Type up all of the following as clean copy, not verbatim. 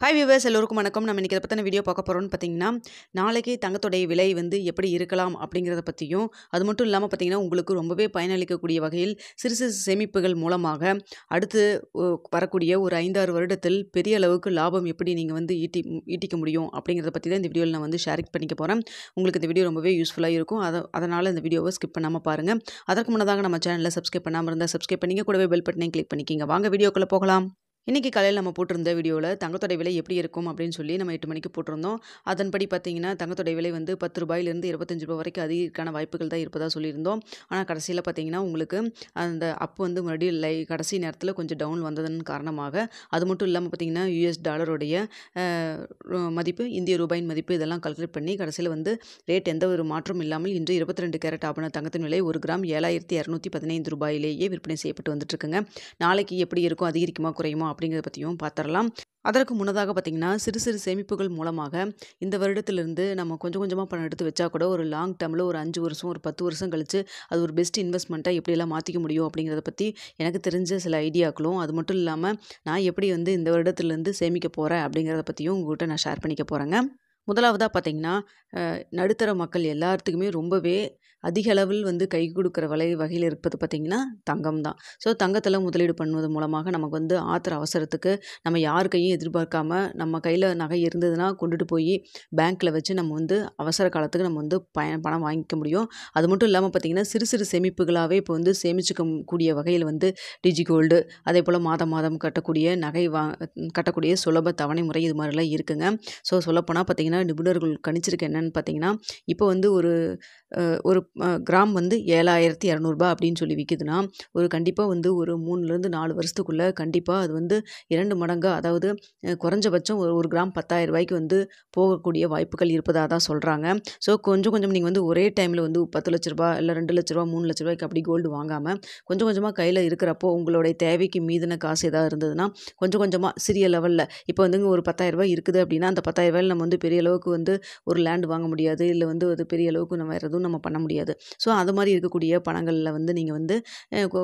Hi viewers எல்லோருக்கும் வணக்கம். நம்ம இன்றைக்கி இதை பற்றின வீடியோ பார்க்க போகிறோம்னு பார்த்தீங்கன்னா, நாளைக்கு தங்கத்தோடைய விலை வந்து எப்படி இருக்கலாம் அப்படிங்கிறத பற்றியும், அது மட்டும் இல்லாமல் பார்த்தீங்கன்னா, உங்களுக்கு ரொம்பவே பயனளிக்கக்கூடிய வகையில் சிறு சிறு சேமிப்புகள் மூலமாக அடுத்து வரக்கூடிய ஒரு 5-6 வருடத்தில் பெரிய அளவுக்கு லாபம் எப்படி நீங்கள் வந்து ஈட்டிக்க முடியும் அப்படிங்கிறத பற்றி தான் இந்த வீடியோவில் நான் வந்து ஷேர் பண்ணிக்க போகிறேன். உங்களுக்கு இந்த வீடியோ ரொம்பவே யூஸ்ஃபுல்லாக இருக்கும். அதனால் இந்த வீடியோவை ஸ்கிப் பண்ணாமல் பாருங்கள். அதற்கு முன்னதாக நம்ம சேனலில் சப்ஸ்கிரைப் பண்ணாமல் இருந்தால் சப்ஸ்கிரைப் பண்ணிங்க, கூடவே பெல் பட்டனையும் கிளிக் பண்ணிக்கிங்க. வாங்க வீடியோக்குள்ளே போகலாம். இன்றைக்கி காலையில் நம்ம போட்டிருந்த வீடியோவில் தங்கத்தோட விலை எப்படி இருக்கும் அப்படின்னு சொல்லி நம்ம 8 மணிக்கு போட்டிருந்தோம். அதன்படி பார்த்தீங்கன்னா தங்கத்தோட விலை வந்து 10 ரூபாயிலிருந்து 25 ரூபாய் வரைக்கும் அதிகரிக்கான வாய்ப்புகள் தான் இருப்பதாக சொல்லியிருந்தோம். ஆனால் கடைசியில் பார்த்தீங்கன்னா உங்களுக்கு அந்த அப் வந்து மறுபடியும் கடைசி நேரத்தில் கொஞ்சம் டவுன் வந்ததன் காரணமாக, அது மட்டும் இல்லாமல் பார்த்தீங்கன்னா US டாலருடைய மதிப்பு, இந்திய ரூபாயின் மதிப்பு இதெல்லாம் கால்குலேட் பண்ணி கடைசியில் வந்து ரேட் எந்த ஒரு மாற்றமும் இல்லாமல் இன்று 22 கேரட் ஆபண தங்கத்தின் விலை 1 கிராம் 7215 ரூபாயிலேயே விற்பனை செய்யப்பட்டு வந்துட்டுருக்குங்க. நாளைக்கு எப்படி இருக்கும், அதிகரிக்குமா குறையுமா அப்படிங்கிறத பற்றியும் பார்த்துடலாம். அதற்கு முன்னதாக பார்த்திங்கன்னா சிறு சிறு சேமிப்புகள் மூலமாக இந்த வருடத்திலிருந்து நம்ம கொஞ்சம் கொஞ்சமாக பணம் எடுத்து வச்சா கூட ஒரு லாங் டேர்மில் ஒரு 5 வருஷம் ஒரு 10 வருஷம் கழித்து அது ஒரு பெஸ்ட் இன்வெஸ்ட்மெண்ட்டாக எப்படியெல்லாம் மாற்றிக்க முடியும் அப்படிங்கிறத பற்றி எனக்கு தெரிஞ்ச சில ஐடியாக்களும், அது மட்டும் இல்லாமல் நான் எப்படி வந்து இந்த வருடத்திலேருந்து சேமிக்க போகிறேன் அப்படிங்கிறத பற்றியும் உங்கள்கிட்ட நான் ஷேர் பண்ணிக்க போகிறேங்க. முதலாவதாக பார்த்திங்கன்னா, நடுத்தர மக்கள் எல்லாத்துக்குமே ரொம்பவே அதிக அளவில் வந்து கை கொடுக்குற வகையில் இருப்பது பார்த்திங்கன்னா தங்கம் தான். ஸோ தங்கத்தில் முதலீடு பண்ணுவது மூலமாக நமக்கு வந்து ஆத்திர அவசரத்துக்கு நம்ம யார் கையும் எதிர்பார்க்காம நம்ம கையில் நகை இருந்ததுன்னா கொண்டுட்டு போய் பேங்க்கில் வச்சு நம்ம வந்து அவசர காலத்துக்கு நம்ம வந்து பணம் வாங்கிக்க முடியும். அது மட்டும் இல்லாமல் பார்த்திங்கன்னா சிறு சிறு சேமிப்புகளாகவே இப்போ வந்து சேமிச்சுக்க கூடிய வகையில் வந்து டிஜி கோல்டு, அதே போல் மாதம் மாதம் கட்டக்கூடிய கட்டக்கூடிய சுலப தவணை முறை இது மாதிரிலாம் இருக்குங்க. ஸோ சொல்லப்போனால் பார்த்திங்கன்னா நிபுணர்கள் கணிச்சிருக்க என்னென்னு பார்த்திங்கன்னா, இப்போ வந்து ஒரு கிராம் வந்து 7200 அப்படின்னு சொல்லி விற்கிதுன்னா, கண்டிப்பாக வந்து ஒரு 3லேருந்து 4 வருஷத்துக்குள்ளே கண்டிப்பாக அது வந்து 2 மடங்காக, அதாவது குறைஞ்சபட்சம் ஒரு கிராம் 10,000 ரூபாய்க்கு வந்து போகக்கூடிய வாய்ப்புகள் இருப்பதாக தான் சொல்கிறாங்க. ஸோ கொஞ்சம் கொஞ்சம் நீங்கள் வந்து ஒரே டைமில் வந்து 10 லட்ச ரூபா இல்லை 2 லட்ச ரூபா 3 லட்ச ரூபாய்க்கு அப்படி கோல்டு வாங்காமல் கொஞ்சம் கொஞ்சமாக கையில் இருக்கிறப்போ உங்களுடைய தேவைக்கு மீதின காசு ஏதாவது இருந்ததுன்னா கொஞ்சம் கொஞ்சமாக சிறிய லெவலில், இப்போ வந்துங்க ஒரு 10,000 ரூபாய் இருக்குது அப்படின்னா அந்த 10,000 ரூபாயில் நம்ம வந்து பெரிய அளவுக்கு வந்து ஒரு லேண்ட் வாங்க முடியாது, இல்லை வந்து அது பெரிய அளவுக்கு நம்ம வேறு எதுவும் நம்ம பண்ண முடியாது. ஸோ அது மாதிரி இருக்கக்கூடிய பணங்களில் வந்து நீங்கள் வந்து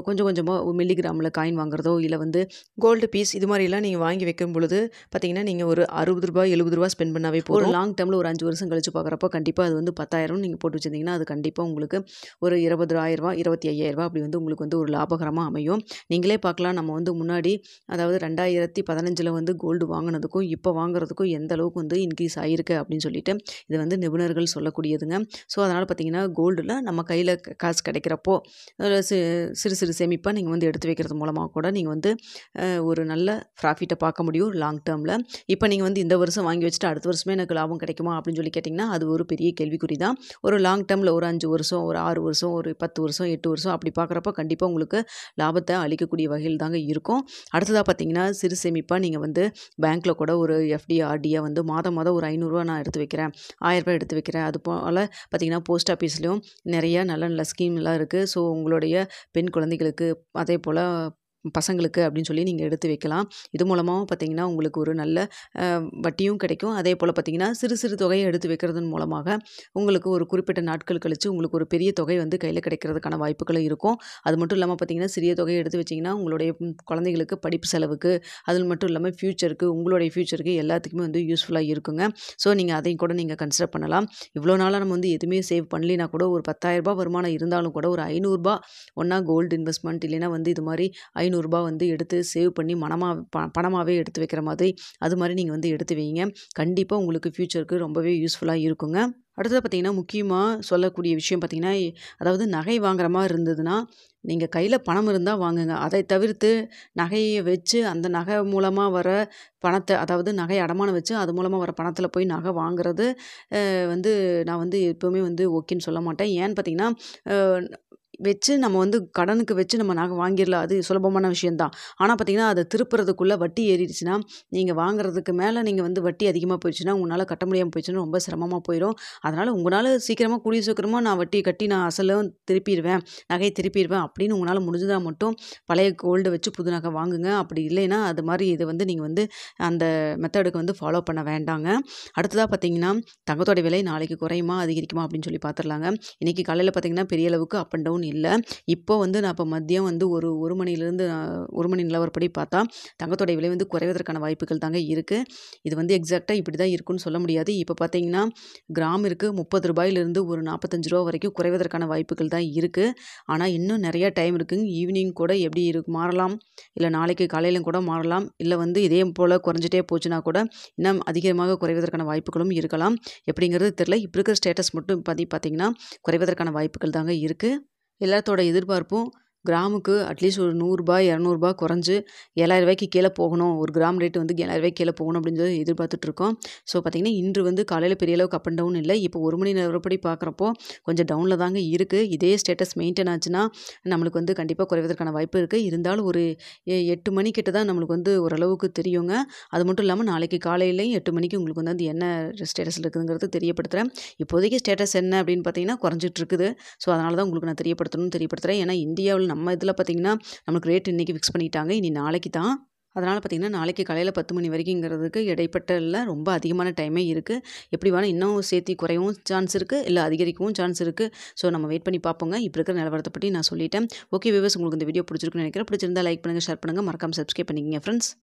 கொஞ்சம் கொஞ்சமாக மில்லிகிராமில் காயின் வாங்குறதோ இல்லை வந்து கோல்டு பீஸ் இது மாதிரிலாம் நீங்கள் வாங்கி வைக்கும் பொழுது பார்த்தீங்கன்னா நீங்கள் ஒரு 60 ரூபாய் 70 ரூபா ஸ்பெண்ட் பண்ணாவே போதும். லாங் டேர்மில் ஒரு 5 வருஷம் கழிச்சு பார்க்குறப்போ கண்டிப்பாக அது வந்து 10,000 நீங்கள் போட்டு வச்சிருந்தீங்கன்னா அது கண்டிப்பாக உங்களுக்கு ஒரு 20,000 ரூபா 25,000 ரூபா அப்படி வந்து உங்களுக்கு வந்து ஒரு லாபகரமாக அமையும். நீங்களே பார்க்கலாம், நம்ம வந்து முன்னாடி அதாவது 2015 வந்து கோல்டு வாங்கினதுக்கும் இப்போ வாங்குறதுக்கும் எந்த அளவுக்கு வந்து இன்க்ரீஸ் ஆகிருக்கு அப்படின்னு சொல்லிட்டு இது வந்து நிபுணர்கள் சொல்லக்கூடியதுங்க. ஸோ அதனால் பார்த்தீங்கன்னா கோல்டில் நம்ம கையில் காசு கிடைக்கிறப்போ சிறு சிறு சேமிப்பாக நீங்கள் வந்து எடுத்து வைக்கிறது மூலமாக கூட நீங்கள் வந்து ஒரு நல்ல ப்ராஃபிட்டை பார்க்க முடியும் லாங் டேர்மில். இப்போ நீங்கள் வந்து இந்த வருஷம் வாங்கி வச்சுட்டு அடுத்த வருஷமே எனக்கு லாபம் கிடைக்குமா அப்படின்னு சொல்லி கேட்டிங்கன்னா அது ஒரு பெரிய கேள்விக்குறி தான். ஒரு லாங் டேர்மில் ஒரு 5 வருஷம் ஒரு 6 வருஷம் ஒரு 10 வருஷம் 8 வருஷம் அப்படி பார்க்குறப்போ கண்டிப்பாக உங்களுக்கு லாபத்தை அளிக்கக்கூடிய வகையில் தாங்க இருக்கும். அடுத்ததாக பார்த்தீங்கன்னா சிறு சேமிப்பாக நீங்கள் வந்து பேங்க்கில் கூட ஒரு FD RDயாக வந்து மாதம் ஒரு 500 ரூபா நான் எடுத்து வைக்கிறேன், 1000 ரூபாய் எடுத்து வைக்கிறேன். அது போல் பார்த்திங்கன்னா போஸ்ட் ஆஃபீஸ்லேயும் நிறைய நல்ல நல்ல ஸ்கீம்லாம் இருக்குது. ஸோ உங்களுடைய பெண் குழந்தைகளுக்கு அதே போல் பசங்களுக்கு அப்படின்னு சொல்லி நீங்கள் எடுத்து வைக்கலாம். இது மூலமாக பார்த்திங்கன்னா உங்களுக்கு ஒரு நல்ல வட்டியும் கிடைக்கும். அதே போல் பார்த்திங்கன்னா சிறு சிறு தொகையை எடுத்து வைக்கிறதன் மூலமாக உங்களுக்கு ஒரு குறிப்பிட்ட நாட்கள் கழித்து உங்களுக்கு ஒரு பெரிய தொகை வந்து கையில் கிடைக்கிறதுக்கான வாய்ப்புகளும் இருக்கும். அது மட்டும் இல்லாமல் பார்த்திங்கன்னா சிறிய தொகையை எடுத்து வச்சிங்கன்னா உங்களுடைய குழந்தைகளுக்கு படிப்பு செலவுக்கு, அது மட்டும் இல்லாமல் ஃப்யூச்சருக்கு, உங்களுடைய ஃப்யூச்சருக்கு எல்லாத்துக்குமே வந்து யூஸ்ஃபுல்லாக இருக்குங்க. ஸோ நீங்கள் அதையும் கூட நீங்கள் கன்சிடர் பண்ணலாம். இவ்வளோ நாளாக நம்ம வந்து எதுவுமே சேவ் பண்ணலினா கூட ஒரு 10,000 ரூபாய் வருமானம் இருந்தாலும் கூட ஒரு 500 ரூபாய் ஒன்றா கோல்டு இன்வெஸ்ட்மெண்ட் இல்லைன்னா வந்து இது மாதிரி 500 ரூபாய் வந்து எடுத்து சேவ் பண்ணி பணமாகவே எடுத்து வைக்கிற மாதிரி அது மாதிரி நீங்கள் வந்து எடுத்து வைங்க. கண்டிப்பாக உங்களுக்கு ஃப்யூச்சருக்கு ரொம்பவே யூஸ்ஃபுல்லாக இருக்குங்க. அடுத்தது பார்த்திங்கன்னா முக்கியமாக சொல்லக்கூடிய விஷயம் பார்த்திங்கன்னா, அதாவது நகை வாங்குற மாதிரி இருந்ததுன்னா நீங்கள் கையில் பணம் இருந்தால் வாங்குங்க. அதை தவிர்த்து நகையை வச்சு அந்த நகை மூலமாக வர பணத்தை, அதாவது நகை அடமானம் வச்சு அது மூலமாக வர பணத்தில் போய் நகை வாங்குறது வந்து நான் வந்து எப்போவுமே வந்து ஓகேன்னு சொல்ல மாட்டேன். ஏன்னு பார்த்திங்கன்னா வச்சு நம்ம வந்து கடனுக்கு வச்சு நம்ம நகை வாங்கிடலாம், அது சுலபமான விஷயந்தான். ஆனால் பார்த்திங்கன்னா அதை திருப்புறதுக்குள்ளே வட்டி ஏறிடுச்சுன்னா நீங்கள் வாங்குறதுக்கு மேலே நீங்கள் வந்து வட்டி அதிகமாக போயிடுச்சுன்னா உங்களால் கட்ட முடியாமல் போயிடுச்சுன்னா ரொம்ப சிரமமாக போயிடும். அதனால் உங்களால் சீக்கிரமாக கூடிய சீக்கிரமாக நான் வட்டி கட்டி நான் அசலும் திருப்பிடுவேன், நகையை திருப்பிடுவேன் அப்படின்னு உங்களால் முடிஞ்சதாக மட்டும் பழைய கோல்டு வச்சு புது நகை வாங்குங்க. அப்படி இல்லைன்னா அது மாதிரி இதை வந்து நீங்கள் வந்து அந்த மெத்தடுக்கு வந்து ஃபாலோ பண்ண வேண்டாங்க. அடுத்ததாக பார்த்திங்கன்னா தங்கத்தோட விலை நாளைக்கு குறையுமா அதிகரிக்குமா அப்படின்னு சொல்லி பார்த்துடலாங்க. இன்றைக்கி காலையில் பார்த்திங்கன்னா பெரிய அளவுக்கு அப் அண்ட் டவுன் டவுன் இல்ல. இப்போ வந்து நான் இப்போ மதியம் வந்து ஒரு மணிலேருந்து 1 மணி நிலவரப்படி பார்த்தா, தங்கத்தோடைய விலை வந்து குறைவதற்கான வாய்ப்புகள் தாங்க இருக்கு. இது வந்து எக்ஸாக்ட்டா இப்படி தான் இருக்குன்னு சொல்ல முடியாது. இப்போ பார்த்தீங்கன்னா, கிராமிற்கு ரூ. 30லிருந்து ஒரு ரூ. 45 வரைக்கும் குறைவதற்கான வாய்ப்புகள் தான் இருக்கு. ஆனா, இன்னும் நெறைய டைம் இருக்குங்க. ஈவினிங் கூட எப்படி மாறலாம். இல்ல நாளைக்கு காலையிலும் கூட மாறலாம். இல்ல வந்து இதே போல குறைஞ்சிட்டே போச்சுன்னா கூட, இன்னும் அதிகமாக குறைவதற்கான வாய்ப்புகளும் இருக்கலாம். எப்படிங்கிறது தெரியல. இப்ப இருக்கிற ஸ்டேட்டஸ் மட்டும் பார்த்தீங்கன்னா, குறைவதற்கான வாய்ப்புகள் தாங்க இருக்கு. எல்லாத்தோட எதிர்பார்ப்பும் கிராமுக்கு அட்லீஸ்ட் ஒரு ரூ. 100 ரூ. 200 குறைஞ்சு ரூ. 7,000 கீழ போகணும். ஒரு கிராம் ரேட் வந்து ரூ. 7,000 கீழ போகணும் அப்படின்னு சொல்லி எதிர்பார்த்துட்டு இருக்கோம். ஸோ பார்த்தீங்கன்னா, இன்று வந்து காலையில பெரிய அளவுக்கு அப் அண்ட் டவுன் இல்ல. இப்போ 1 மணி நிலவரப்படி பார்க்குறப்போ கொஞ்சம் டவுன்ல தாங்க இருக்கு. இதே ஸ்டேட்டஸ் மெயின்டெயின் ஆச்சுன்னா, நம்மளுக்கு வந்து கண்டிப்பா குறைவதற்கான வாய்ப்பு இருக்கு. இருந்தாலும் ஒரு 8 மணி கிட்ட தான் நம்மளுக்கு வந்து ஓரளவுக்கு தெரியுங்க. அது மட்டும் இல்லாம நாளைக்கு காலையிலயும் 8 மணிக்கு உங்களுக்கு வந்து அது என்ன ஸ்டேட்டஸ்ல இருக்குதுங்கிறது தெரியப்படுத்துறேன். இப்போதைக்கு ஸ்டேட்டஸ் என்ன அப்படின்னு பார்த்தீங்கன்னா, குறைஞ்சிட்டு இருக்குது. ஸோ அதனால தான் உங்களுக்கு நான் தெரியப்படுத்துறேன். ஏன்னா இந்தியாவுல நம்ம இதில பார்த்தீங்கன்னா, நமக்கு ரேட் இன்னைக்கு ஃபிக்ஸ் பண்ணிட்டாங்க. இனி நாளைக்கு தான். அதனால பார்த்தீங்கன்னா, நாளைக்கு காலையில 10 மணி வரைக்குங்கிறதுக்கு இடைப்பட்டல ரொம்ப அதிகமான டைமே இருக்கு. எப்படி வேணா இன்னும் சேர்த்தி குறையவும் சான்ஸ் இருக்கு. இல்ல அதிகரிக்கவும் சான்ஸ் இருக்கு. ஸோ நம்ம வெயிட் பண்ணி பார்ப்போங்க. இப்ப இருக்கிற நிலவரத்த பத்தி நான் சொல்லிட்டேன். ஓகே வியூவர்ஸ், உங்களுக்கு இந்த வீடியோ பிடிச்சிருக்குன்னு நினைக்கிறேன். பிடிச்சிருந்தா லைக் பண்ணுங்க, ஷேர் பண்ணுங்க. மறக்காம சப்ஸ்கிரைப் பண்ணிக்கங்க ஃப்ரெண்ட்ஸ்.